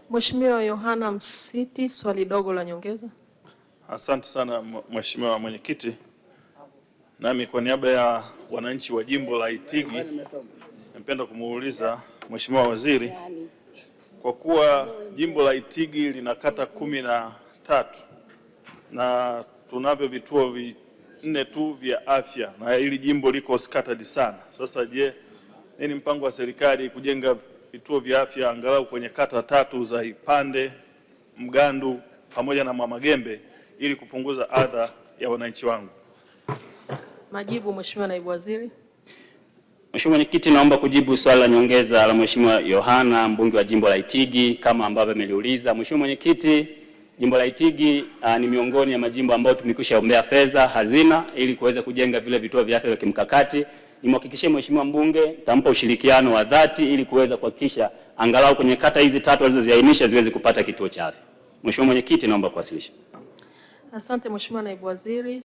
Mheshimiwa Yohana Msiti, swali dogo la nyongeza. Asante sana Mheshimiwa Mwenyekiti. Nami kwa niaba ya wananchi wa jimbo la Itigi napenda kumuuliza Mheshimiwa Waziri, kwa kuwa jimbo la Itigi lina kata 13 na tunavyo vituo 4 tu vya afya na hili jimbo liko scattered sana. Sasa je, nini mpango wa serikali kujenga vituo vya afya angalau kwenye kata 3 za Ipande, Mgandu pamoja na Mwamagembe ili kupunguza adha ya wananchi wangu? Majibu, Mheshimiwa Naibu Waziri. Mheshimiwa Mwenyekiti, naomba kujibu swali la nyongeza la Mheshimiwa Yohana, mbunge wa jimbo la Itigi, kama ambavyo ameliuliza. Mheshimiwa Mwenyekiti, jimbo la Itigi ni miongoni ya majimbo ambayo tumekwisha ombea fedha hazina ili kuweza kujenga vile vituo vya afya vya kimkakati. Nimhakikishie Mheshimiwa mbunge tampa ushirikiano wa dhati ili kuweza kuhakikisha angalau kwenye kata hizi 3 alizoziainisha ziweze kupata kituo cha afya. Mheshimiwa Mwenyekiti, naomba kuwasilisha. Asante Mheshimiwa Naibu Waziri.